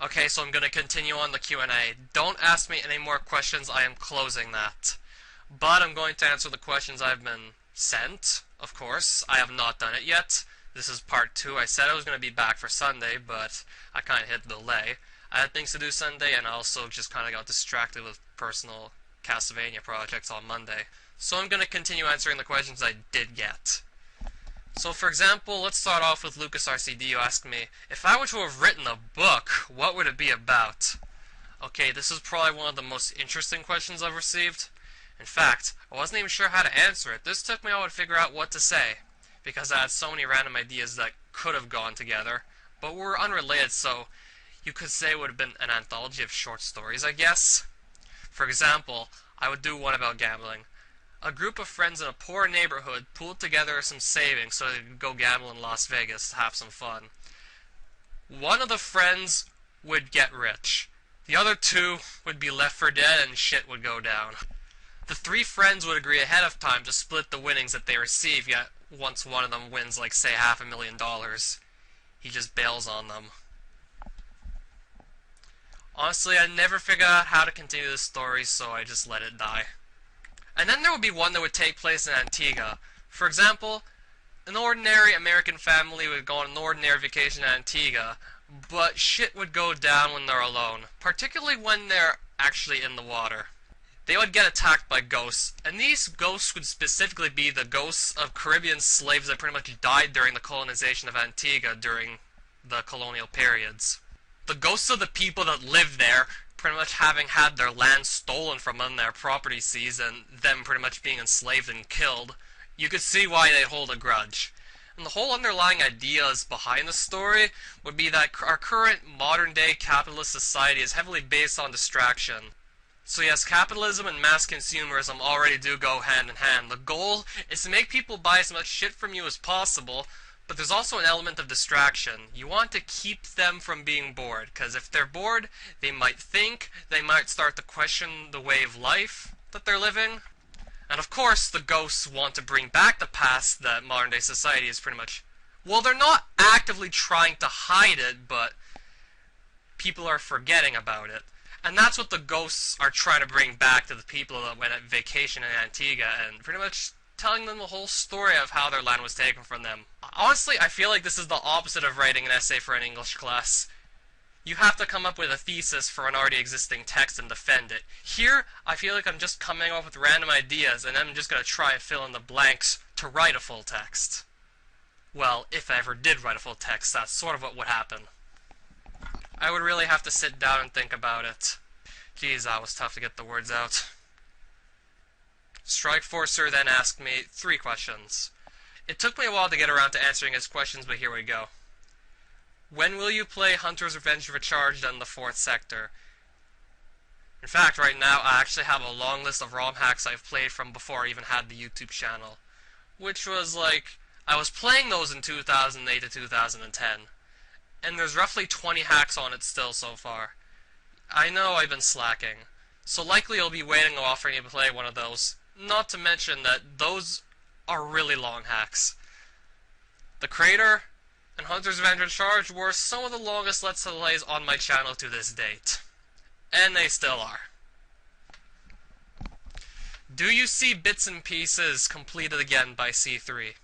Okay, so I'm gonna continue on the Q&A. Don't ask me any more questions, I am closing that. But I'm going to answer the questions I've been sent, of course. I have not done it yet. This is part 2. I said I was going to be back for Sunday, but I kind of hit the delay. I had things to do Sunday, and I also just kind of got distracted with personal Castlevania projects on Monday. So I'm going to continue answering the questions I did get. So for example, let's start off with Lucas RCD, who asked me, if I were to have written a book, what would it be about? Okay, this is probably one of the most interesting questions I've received. In fact, I wasn't even sure how to answer it. This took me a while to figure out what to say, because I had so many random ideas that could have gone together, but were unrelated, so you could say it would have been an anthology of short stories, I guess. For example, I would do one about gambling. A group of friends in a poor neighborhood pooled together some savings so they could go gamble in Las Vegas to have some fun. One of the friends would get rich. The other two would be left for dead and shit would go down. The 3 friends would agree ahead of time to split the winnings that they receive, yet once one of them wins, like, say, $500,000, he just bails on them. Honestly, I never figured out how to continue this story, so I just let it die. And then there would be one that would take place in Antigua. For example, an ordinary American family would go on an ordinary vacation in Antigua, but shit would go down when they're alone, particularly when they're actually in the water. They would get attacked by ghosts, and these ghosts would specifically be the ghosts of Caribbean slaves that pretty much died during the colonization of Antigua during the colonial periods. The ghosts of the people that lived there, pretty much having had their land stolen from them, their property seized, and them pretty much being enslaved and killed, you could see why they hold a grudge. And the whole underlying ideas behind the story would be that our current modern-day capitalist society is heavily based on distraction. So yes, capitalism and mass consumerism already do go hand in hand. The goal is to make people buy as much shit from you as possible, but there's also an element of distraction. You want to keep them from being bored, because if they're bored, they might think, they might start to question the way of life that they're living. And of course, the ghosts want to bring back the past that modern-day society is pretty much... Well, they're not actively trying to hide it, but people are forgetting about it. And that's what the ghosts are trying to bring back to the people that went on vacation in Antigua, and pretty much telling them the whole story of how their land was taken from them. Honestly, I feel like this is the opposite of writing an essay for an English class. You have to come up with a thesis for an already existing text and defend it. Here, I feel like I'm just coming up with random ideas, and I'm just going to try and fill in the blanks to write a full text. Well, if I ever did write a full text, that's sort of what would happen. I would really have to sit down and think about it. Geez, that was tough to get the words out. Strikeforcer then asked me 3 questions. It took me a while to get around to answering his questions, but here we go. When will you play Hunter's Revenge Recharged on the 4th sector? In fact, right now I actually have a long list of ROM hacks I've played from before I even had the YouTube channel. Which was like, I was playing those in 2008 to 2010. And there's roughly 20 hacks on it still so far. I know I've been slacking, so likely you'll be waiting a while for me to play one of those. Not to mention that those are really long hacks. The Crater and Hunter's Revenge Recharged were some of the longest Let's Plays on my channel to this date. And they still are. Do you see Bits and Pieces completed again by C3?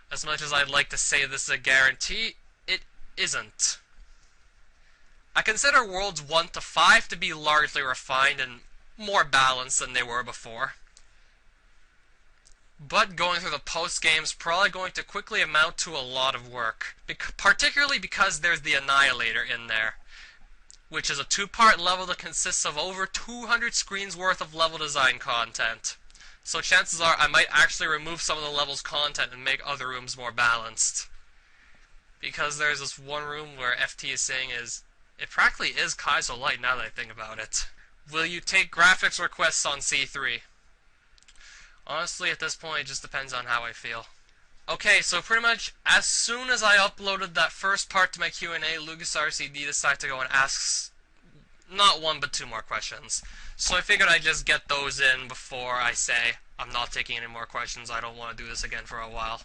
As much as I'd like to say this is a guarantee, it isn't. I consider Worlds 1 to 5 to be largely refined and more balanced than they were before. But going through the post-game is probably going to quickly amount to a lot of work, particularly because there's the Annihilator in there, which is a 2-part level that consists of over 200 screens worth of level design content. So chances are I might actually remove some of the level's content and make other rooms more balanced. Because there's this one room where FT is saying it practically is Kaizo Light now that I think about it. Will you take graphics requests on C3? Honestly, at this point, it just depends on how I feel. Okay, so pretty much as soon as I uploaded that first part to my Q&A, LucasRCD decided to go and ask not 1 but 2 more questions. So I figured I'd just get those in before I say I'm not taking any more questions. I don't want to do this again for a while.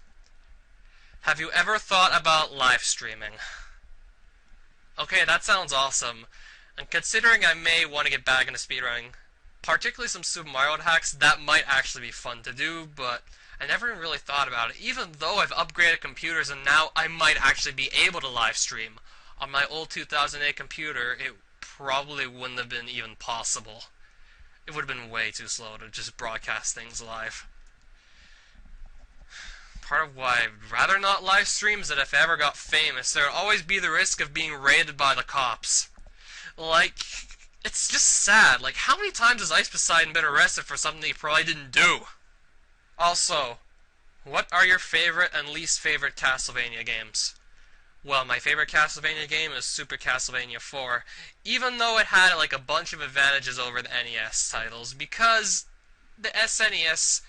Have you ever thought about live streaming? Okay, that sounds awesome. And considering I may want to get back into speedrunning, particularly some Super Mario hacks, that might actually be fun to do, but I never really thought about it. Even though I've upgraded computers and now I might actually be able to live stream. On my old 2008 computer, it probably wouldn't have been even possible. It would have been way too slow to just broadcast things live. Part of why I'd rather not live stream is that if I ever got famous, there would always be the risk of being raided by the cops. Like, it's just sad. Like, how many times has Ice Poseidon been arrested for something he probably didn't do? Also, what are your favorite and least favorite Castlevania games? Well, my favorite Castlevania game is Super Castlevania 4, even though it had like a bunch of advantages over the NES titles, because the SNES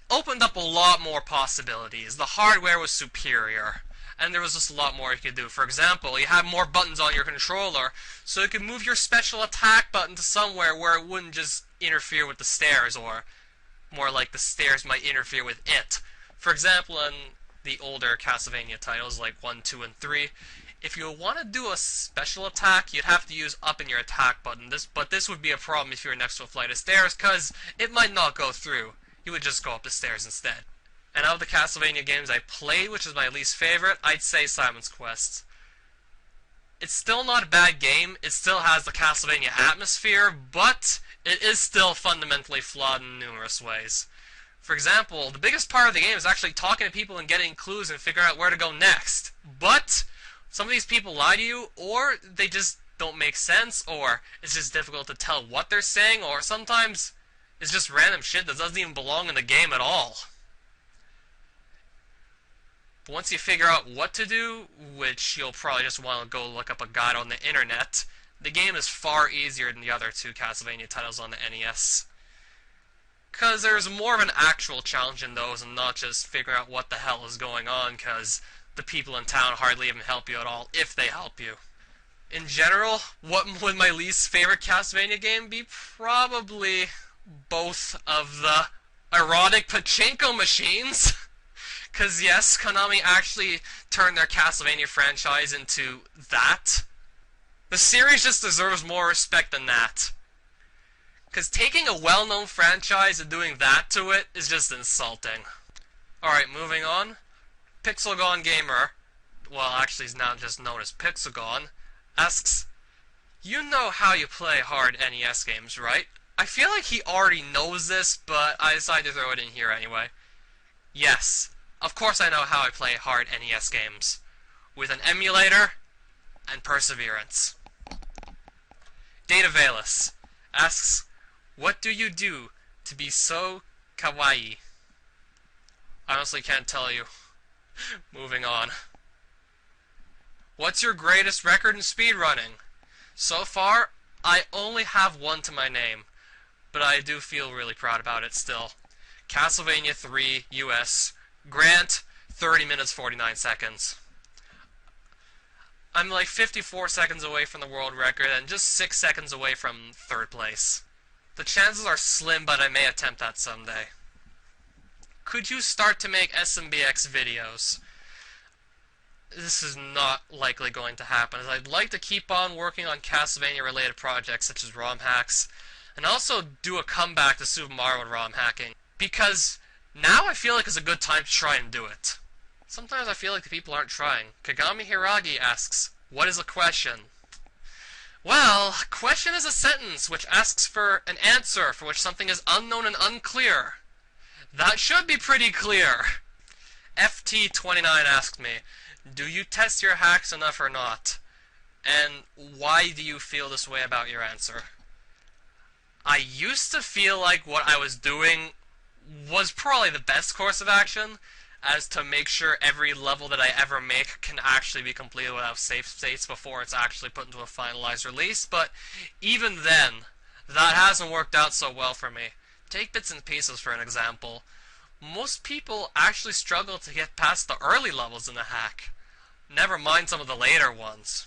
opened up a lot more possibilities. The hardware was superior, and there was just a lot more you could do. For example, you had more buttons on your controller, so you could move your special attack button to somewhere where it wouldn't just interfere with the stairs, or more like the stairs might interfere with it. For example, in the older Castlevania titles like 1, 2, and 3, if you want to do a special attack, you'd have to use up in your attack button. But this would be a problem if you were next to a flight of stairs, because it might not go through. You would just go up the stairs instead. And of the Castlevania games I played, which is my least favorite, I'd say Simon's Quest. It's still not a bad game, it still has the Castlevania atmosphere, but it is still fundamentally flawed in numerous ways. For example, the biggest part of the game is actually talking to people and getting clues and figuring out where to go next. But some of these people lie to you, or they just don't make sense, or it's just difficult to tell what they're saying, or sometimes it's just random shit that doesn't even belong in the game at all. But once you figure out what to do, which you'll probably just want to go look up a guide on the internet, the game is far easier than the other two Castlevania titles on the NES. Because there's more of an actual challenge in those and not just figuring out what the hell is going on, because the people in town hardly even help you at all, if they help you. In general, what would my least favorite Castlevania game be? Probably both of the erotic pachinko machines. Because yes, Konami actually turned their Castlevania franchise into that. The series just deserves more respect than that. Because taking a well-known franchise and doing that to it is just insulting. Alright, moving on. Pixelgon Gamer, well actually he's now just known as Pixelgon, asks, you know how you play hard NES games, right? I feel like he already knows this, but I decided to throw it in here anyway. Yes, of course I know how I play hard NES games. With an emulator and perseverance. Data Valus asks, what do you do to be so kawaii? I honestly can't tell you. Moving on. What's your greatest record in speedrunning? So far, I only have one to my name, but I do feel really proud about it still. Castlevania 3 US. Grant, 30 minutes 49 seconds. I'm like 54 seconds away from the world record and just 6 seconds away from third place. The chances are slim, but I may attempt that someday. Could you start to make Smbx videos? This is not likely going to happen, as I'd like to keep on working on Castlevania-related projects such as ROM hacks, and also do a comeback to Super Mario ROM hacking, because now I feel like it's a good time to try and do it. Sometimes I feel like the people aren't trying. Kagami Hiragi asks, what is a question? Well, a question is a sentence which asks for an answer for which something is unknown and unclear. That should be pretty clear. FT29 asked me, do you test your hacks enough or not? And why do you feel this way about your answer? I used to feel like what I was doing was probably the best course of action, as to make sure every level that I ever make can actually be completed without save states before it's actually put into a finalized release, but even then, that hasn't worked out so well for me. Take Bits and Pieces for an example. Most people actually struggle to get past the early levels in the hack, never mind some of the later ones.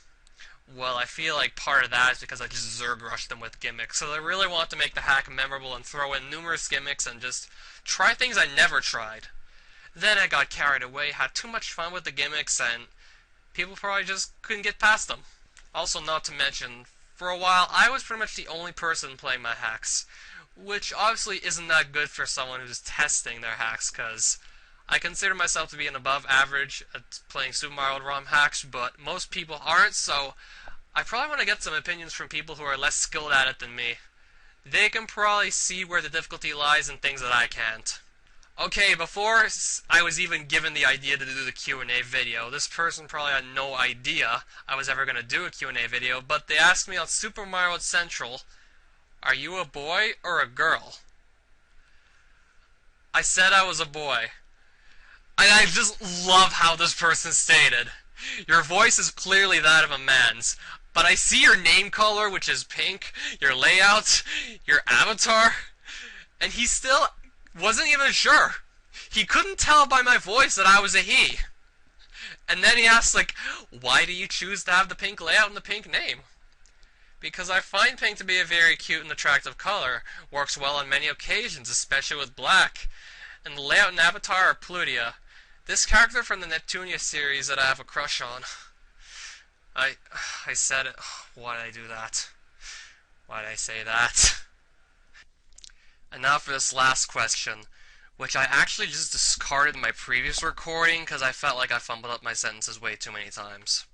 Well, I feel like part of that is because I just Zerg rushed them with gimmicks, so I really want to make the hack memorable and throw in numerous gimmicks and just try things I never tried. Then I got carried away, had too much fun with the gimmicks, and people probably just couldn't get past them. Also, not to mention, for a while, I was pretty much the only person playing my hacks, which obviously isn't that good for someone who's testing their hacks, because I consider myself to be an above average at playing Super Mario ROM hacks, but most people aren't, so I probably want to get some opinions from people who are less skilled at it than me. They can probably see where the difficulty lies in things that I can't. Okay, before I was even given the idea to do the Q&A video, this person probably had no idea I was ever going to do a Q&A video, but they asked me on Super Mario Central, "Are you a boy or a girl?" I said I was a boy. And I just love how this person stated, "Your voice is clearly that of a man's, but I see your name color, which is pink, your layout, your avatar," and he still wasn't even sure. He couldn't tell by my voice that I was a he. And then he asked, like, "Why do you choose to have the pink layout and the pink name?" Because I find pink to be a very cute and attractive color. Works well on many occasions, especially with black. And the layout and avatar are Plutia, this character from the Neptunia series that I have a crush on. I said it. Why did I do that? Why did I say that? And now for this last question, which I actually just discarded in my previous recording because I felt like I fumbled up my sentences way too many times.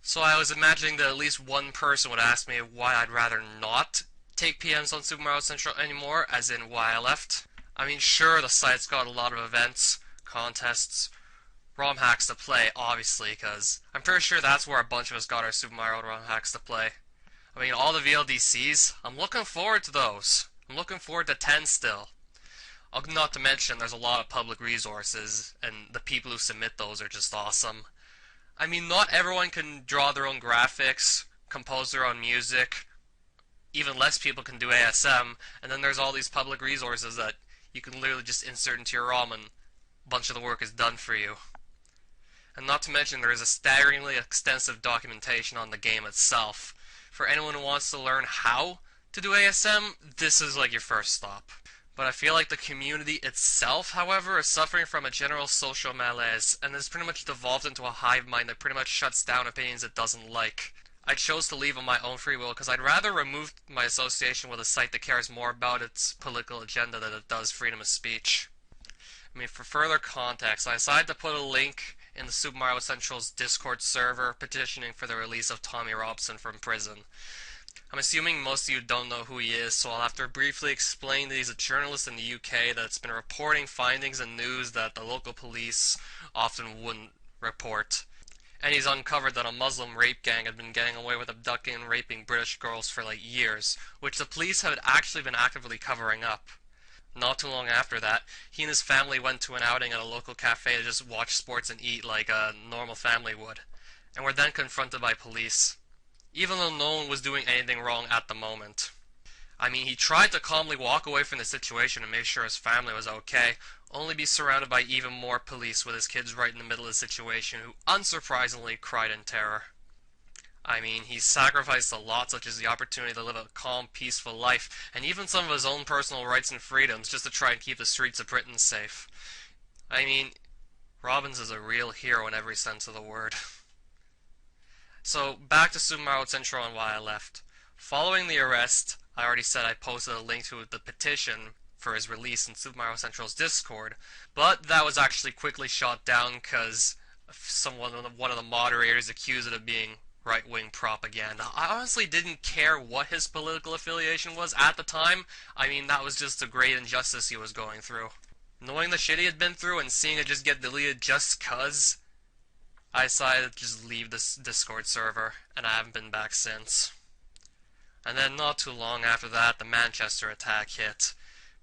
So I was imagining that at least one person would ask me why I'd rather not take PMs on Super Mario Central anymore, as in why I left. I mean, sure, the site's got a lot of events, contests, ROM hacks to play, obviously, because I'm pretty sure that's where a bunch of us got our Super Mario ROM hacks to play. I mean, all the VLDCs, I'm looking forward to those. I'm looking forward to 10 still. Not to mention, there's a lot of public resources, and the people who submit those are just awesome. I mean, not everyone can draw their own graphics, compose their own music. Even less people can do ASM, and then there's all these public resources that you can literally just insert into your ROM and a bunch of the work is done for you. And not to mention, there is a staggeringly extensive documentation on the game itself. For anyone who wants to learn how to do ASM, this is like your first stop. But I feel like the community itself, however, is suffering from a general social malaise, and has pretty much devolved into a hive mind that pretty much shuts down opinions it doesn't like. I chose to leave on my own free will because I'd rather remove my association with a site that cares more about its political agenda than it does freedom of speech. I mean, for further context, I decided to put a link in the Super Mario Central's Discord server petitioning for the release of Tommy Robson from prison. I'm assuming most of you don't know who he is, so I'll have to briefly explain that he's a journalist in the UK that's been reporting findings and news that the local police often wouldn't report. And he's uncovered that a Muslim rape gang had been getting away with abducting and raping British girls for like years, which the police had actually been actively covering up. Not too long after that, he and his family went to an outing at a local cafe to just watch sports and eat like a normal family would, and were then confronted by police, even though no one was doing anything wrong at the moment. I mean, he tried to calmly walk away from the situation and make sure his family was okay, only be surrounded by even more police with his kids right in the middle of the situation, who unsurprisingly cried in terror. I mean, he sacrificed a lot, such as the opportunity to live a calm, peaceful life, and even some of his own personal rights and freedoms, just to try and keep the streets of Britain safe. I mean, Robbins is a real hero in every sense of the word. So, back to Super Mario Central and why I left. Following the arrest, I already said I posted a link to the petition for his release in Super Mario Central's Discord, but that was actually quickly shot down because one of the moderators accused it of being right-wing propaganda. I honestly didn't care what his political affiliation was at the time. I mean, that was just a great injustice he was going through. Knowing the shit he had been through and seeing it just get deleted just cuz, I decided to just leave this Discord server, and I haven't been back since. And then not too long after that, the Manchester attack hit,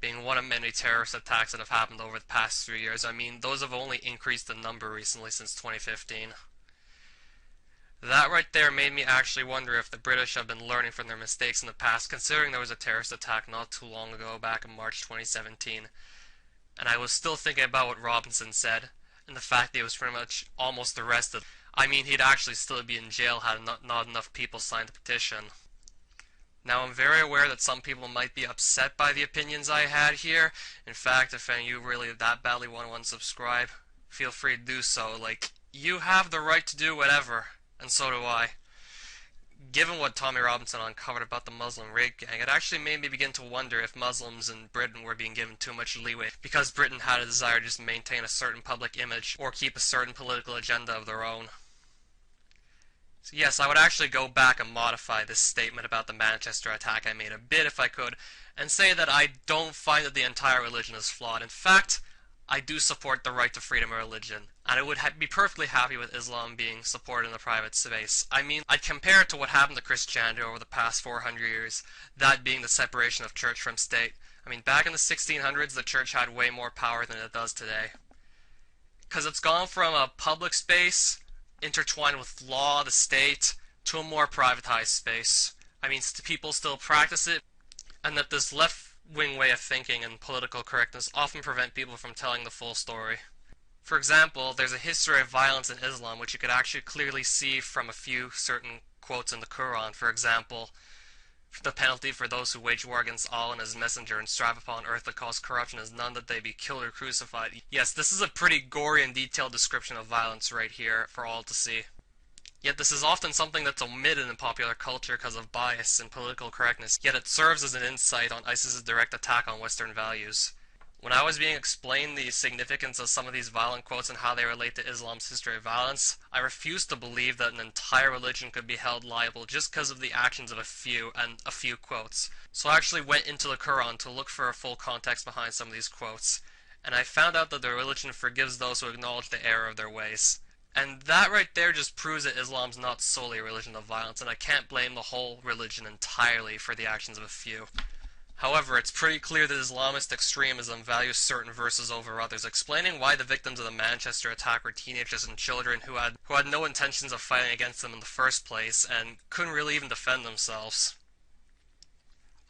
being one of many terrorist attacks that have happened over the past 3 years. I mean, those have only increased in number recently since 2015. That right there made me actually wonder if the British have been learning from their mistakes in the past, considering there was a terrorist attack not too long ago, back in March 2017. And I was still thinking about what Robinson said, and the fact that he was pretty much almost arrested. I mean, he'd actually still be in jail had not enough people signed the petition. Now, I'm very aware that some people might be upset by the opinions I had here. In fact, if any of you really that badly want to unsubscribe, feel free to do so. Like, you have the right to do whatever, and so do I. Given what Tommy Robinson uncovered about the Muslim rape gang, it actually made me begin to wonder if Muslims in Britain were being given too much leeway because Britain had a desire to just maintain a certain public image or keep a certain political agenda of their own. So yes, I would actually go back and modify this statement about the Manchester attack I made a bit if I could, and say that I don't find that the entire religion is flawed. In fact, I do support the right to freedom of religion, and I would be perfectly happy with Islam being supported in the private space. I mean, I'd compare it to what happened to Christianity over the past 400 years, that being the separation of church from state. I mean, back in the 1600s, the church had way more power than it does today. Because it's gone from a public space, intertwined with law, the state, to a more privatized space. I mean, people still practice it, and that this left-wing way of thinking and political correctness often prevent people from telling the full story. For example, there's a history of violence in Islam which you could actually clearly see from a few certain quotes in the Quran. For example, the penalty for those who wage war against Allah and His Messenger and strive upon earth to cause corruption is none that they be killed or crucified. Yes, this is a pretty gory and detailed description of violence right here for all to see. Yet this is often something that's omitted in popular culture because of bias and political correctness, yet it serves as an insight on ISIS's direct attack on Western values. When I was being explained the significance of some of these violent quotes and how they relate to Islam's history of violence, I refused to believe that an entire religion could be held liable just because of the actions of a few quotes. So I actually went into the Quran to look for a full context behind some of these quotes, and I found out that the religion forgives those who acknowledge the error of their ways. And that right there just proves that Islam's not solely a religion of violence, and I can't blame the whole religion entirely for the actions of a few. However, it's pretty clear that Islamist extremism values certain verses over others, explaining why the victims of the Manchester attack were teenagers and children who had no intentions of fighting against them in the first place, and couldn't really even defend themselves.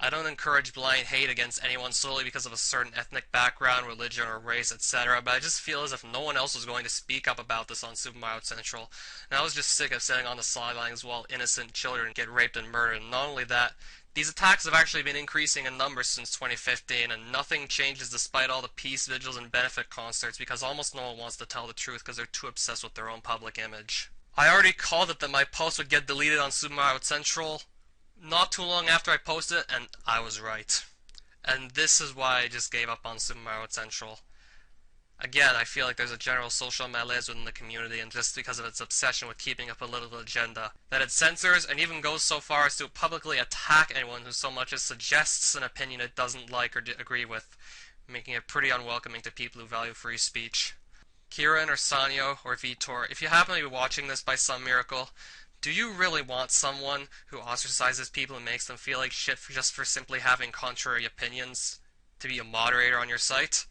I don't encourage blind hate against anyone solely because of a certain ethnic background, religion, or race, etc., but I just feel as if no one else was going to speak up about this on SMW Central, and I was just sick of sitting on the sidelines while innocent children get raped and murdered. And not only that, these attacks have actually been increasing in numbers since 2015, and nothing changes despite all the peace vigils and benefit concerts because almost no one wants to tell the truth because they're too obsessed with their own public image. I already called it that my post would get deleted on SMW Central not too long after I posted it, and I was right. And this is why I just gave up on SMW Central. Again, I feel like there's a general social malaise within the community, and just because of its obsession with keeping a political agenda, that it censors and even goes so far as to publicly attack anyone who so much as suggests an opinion it doesn't like or agree with, making it pretty unwelcoming to people who value free speech. Kieran or Sanyo or Vitor, if you happen to be watching this by some miracle, do you really want someone who ostracizes people and makes them feel like shit just for simply having contrary opinions to be a moderator on your site?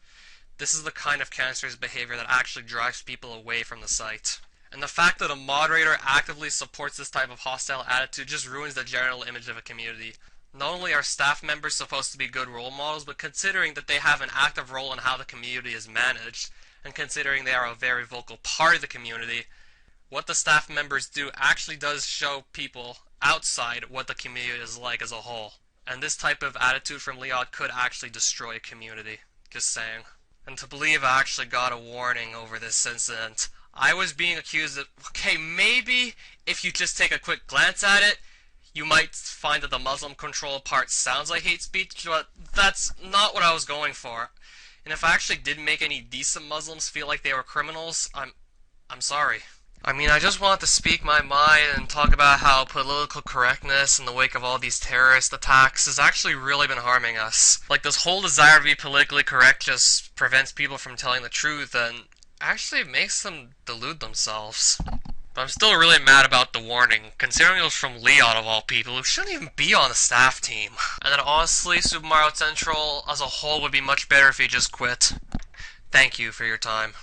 This is the kind of cancerous behavior that actually drives people away from the site. And the fact that a moderator actively supports this type of hostile attitude just ruins the general image of a community. Not only are staff members supposed to be good role models, but considering that they have an active role in how the community is managed, and considering they are a very vocal part of the community, what the staff members do actually does show people outside what the community is like as a whole. And this type of attitude from Leod could actually destroy a community. Just saying. And to believe I actually got a warning over this incident. I was being accused of, okay, maybe if you just take a quick glance at it, you might find that the Muslim control part sounds like hate speech, but that's not what I was going for. And if I actually did make any decent Muslims feel like they were criminals, I'm sorry. I mean, I just wanted to speak my mind and talk about how political correctness in the wake of all these terrorist attacks has actually really been harming us. Like, this whole desire to be politically correct just prevents people from telling the truth and actually makes them delude themselves. But I'm still really mad about the warning, considering it was from Leon of all people, who shouldn't even be on the staff team. And then honestly, SMW Central as a whole would be much better if he just quit. Thank you for your time.